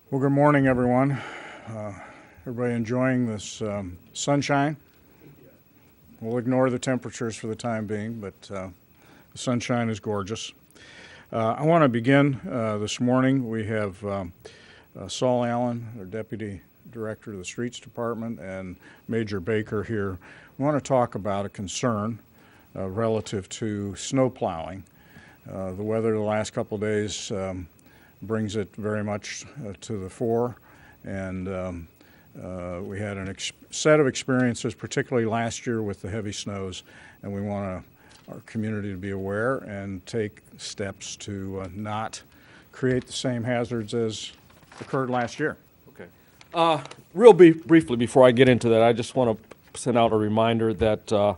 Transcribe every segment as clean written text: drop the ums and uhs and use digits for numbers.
Well, good morning, everyone. Everybody enjoying this sunshine? We'll ignore the temperatures for the time being, but the sunshine is gorgeous. I want to begin this morning. We have Saul Allen, our Deputy Director of the Streets Department, and Major Baker here. We want to talk about a concern relative to snow plowing. The weather the last couple of days brings it very much to the fore, and we had a set of experiences, particularly last year with the heavy snows, and we want our community to be aware and take steps to not create the same hazards as occurred last year. Okay. Real briefly, before I get into that, I just want to send out a reminder that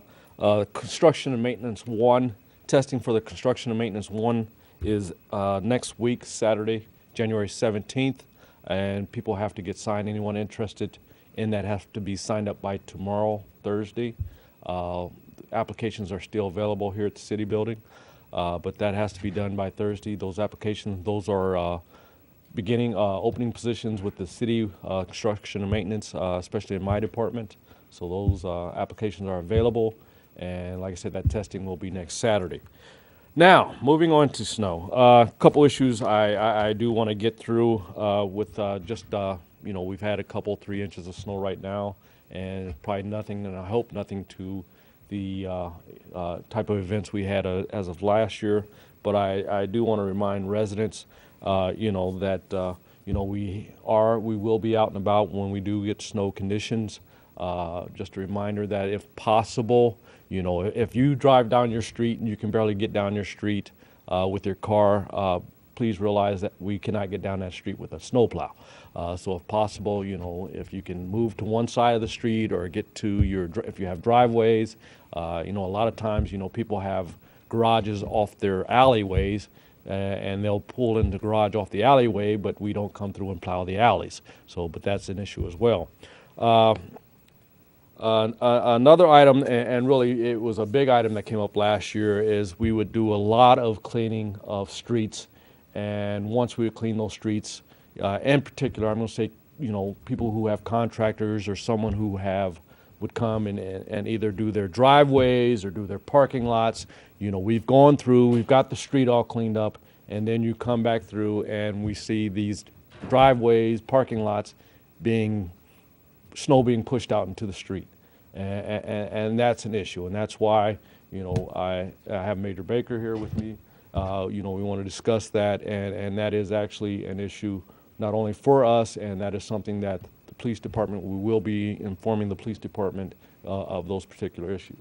Construction and Maintenance 1, testing for the Construction and Maintenance 1 is next week, Saturday, January 17th, and people have to get signed. Anyone interested in that has to be signed up by tomorrow, Thursday. Applications are still available here at the City Building, but that has to be done by Thursday. Those applications, those are beginning opening positions with the City Construction and Maintenance, especially in my department. So those applications are available, and like I said, that testing will be next Saturday. Now, moving on to snow. A couple issues I do want to get through with we've had a couple, 3 inches of snow right now, and probably nothing, and I hope nothing to the type of events we had as of last year. But I do want to remind residents, that we will be out and about when we do get snow conditions. Just a reminder that if possible, if you drive down your street and you can barely get down your street with your car, please realize that we cannot get down that street with a snowplow. So if possible, if you can move to one side of the street or get to if you have driveways, a lot of times, people have garages off their alleyways, and they'll pull in the garage off the alleyway, but we don't come through and plow the alleys. But that's an issue as well. Another item, and really it was a big item that came up last year, is we would do a lot of cleaning of streets. And once we would clean those streets, in particular, I'm going to say, people who have contractors or someone who would come and either do their driveways or do their parking lots. We've gone through, we've got the street all cleaned up, and then you come back through and we see these driveways, parking lots snow being pushed out into the street, and that's an issue, and that's why I have Major Baker here with me. We want to discuss that, and that is actually an issue not only for us, and that is something that the police department, we will be informing the police department of those particular issues.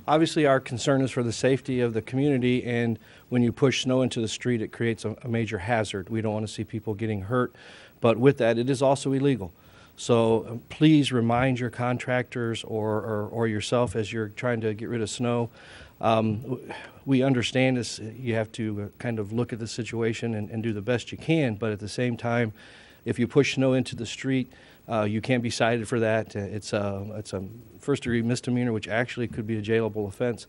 Obviously, our concern is for the safety of the community, and when you push snow into the street, it creates a major hazard. We don't want to see people getting hurt, but with that, it is also illegal. So please remind your contractors or yourself as you're trying to get rid of snow. We understand this, you have to kind of look at the situation and do the best you can, but at the same time, if you push snow into the street, you can't be cited for that. It's a first-degree misdemeanor, which actually could be a jailable offense.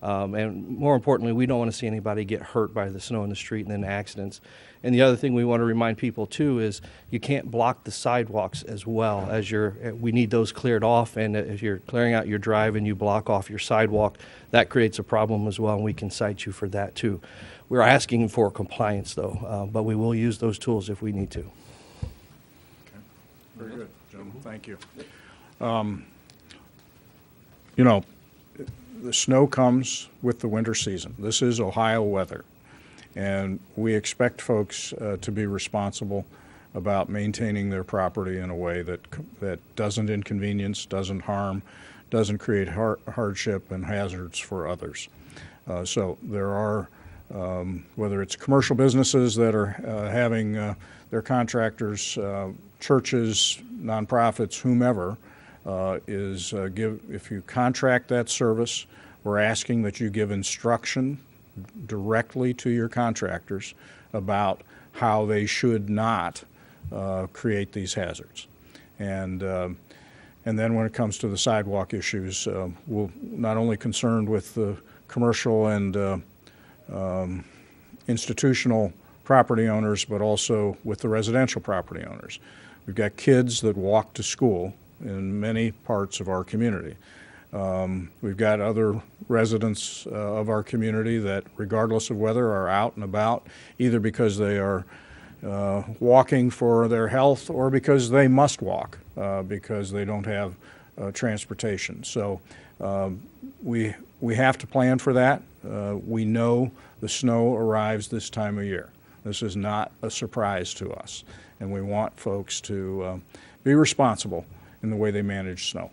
And more importantly, we don't want to see anybody get hurt by the snow in the street and then accidents. And the other thing we want to remind people too is you can't block the sidewalks as well as we need those cleared off. And if you're clearing out your drive and you block off your sidewalk, that creates a problem as well, and we can cite you for that too. We're asking for compliance though, but we will use those tools if we need to. Okay. Very good, gentlemen. Thank you. The snow comes with the winter season. This is Ohio weather, and we expect folks to be responsible about maintaining their property in a way that doesn't inconvenience, doesn't harm, doesn't create hardship and hazards for others. So there are, whether it's commercial businesses that are having their contractors, churches, nonprofits, whomever, if you contract that service, we're asking that you give instruction directly to your contractors about how they should not create these hazards. And then when it comes to the sidewalk issues, we're not only concerned with the commercial and institutional property owners, but also with the residential property owners. We've got kids that walk to school in many parts of our community. We've got other residents of our community that, regardless of weather, are out and about, either because they are walking for their health or because they must walk because they don't have transportation. So we have to plan for that. We know the snow arrives this time of year. This is not a surprise to us, and we want folks to be responsible in the way they manage snow.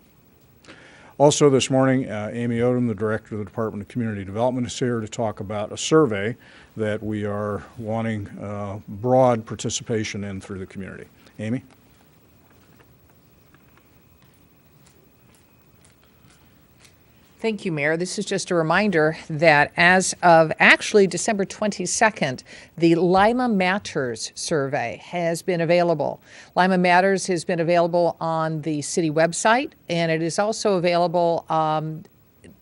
Also this morning, Amy Odum, the Director of the Department of Community Development, is here to talk about a survey that we are wanting broad participation in through the community. Amy? Thank you, Mayor. This is just a reminder that as of actually December 22nd, the Lima Matters survey has been available. Lima Matters has been available on the city website, and it is also available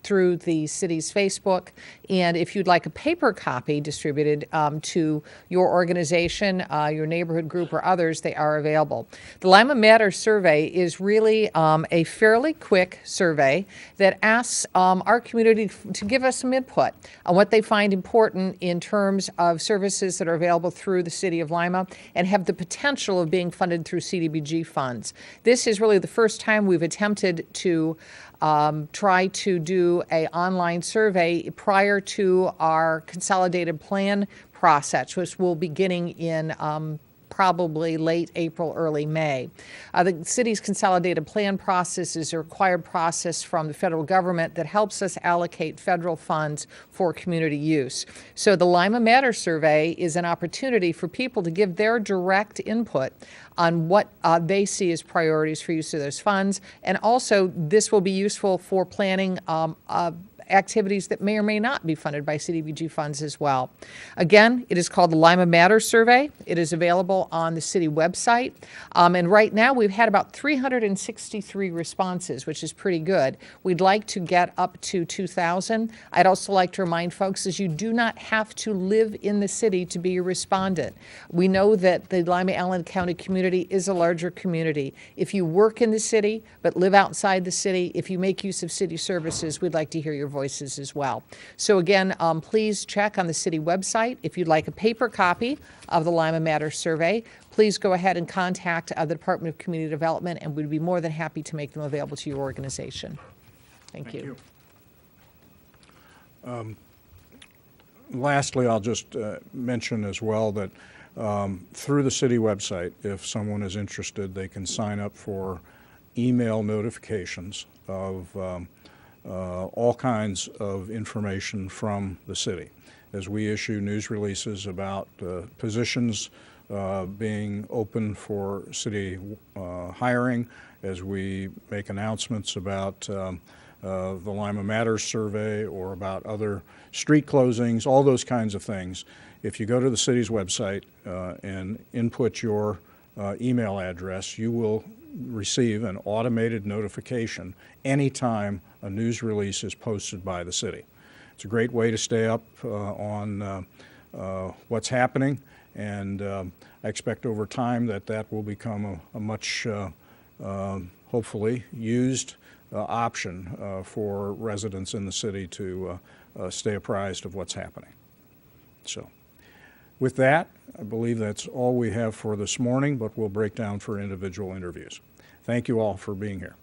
through the city's Facebook. And if you'd like a paper copy distributed to your organization, your neighborhood group, or others, they are available. The Lima Matters survey is really a fairly quick survey that asks our community to give us some input on what they find important in terms of services that are available through the city of Lima and have the potential of being funded through CDBG funds. This is really the first time we've attempted to try to do an online survey prior to our consolidated plan process, which will be beginning in probably late April, early May. The city's consolidated plan process is a required process from the federal government that helps us allocate federal funds for community use. So the Lima Matters survey is an opportunity for people to give their direct input on what they see as priorities for use of those funds. And also, this will be useful for planning activities that may or may not be funded by CDBG funds as well. Again, it is called the Lima Matters Survey. It is available on the city website. And right now, we've had about 363 responses, which is pretty good. We'd like to get up to 2,000. I'd also like to remind folks is you do not have to live in the city to be a respondent. We know that the Lima-Allen County community is a larger community. If you work in the city but live outside the city, if you make use of city services, we'd like to hear your voices as well. So again, please check on the city website. If you'd like a paper copy of the Lima Matters survey, please go ahead and contact the Department of Community Development, and we'd be more than happy to make them available to your organization. Thank you. Lastly, I'll just mention as well that through the city website, if someone is interested, they can sign up for email notifications of all kinds of information from the city. As we issue news releases about positions being open for city hiring, as we make announcements about the Lima Matters survey or about other street closings, all those kinds of things. If you go to the city's website and input your email address, you will receive an automated notification anytime a news release is posted by the city. It's a great way to stay up on what's happening, and I expect over time that will become a much, hopefully, used option for residents in the city to stay apprised of what's happening. So with that, I believe that's all we have for this morning, but we'll break down for individual interviews. Thank you all for being here.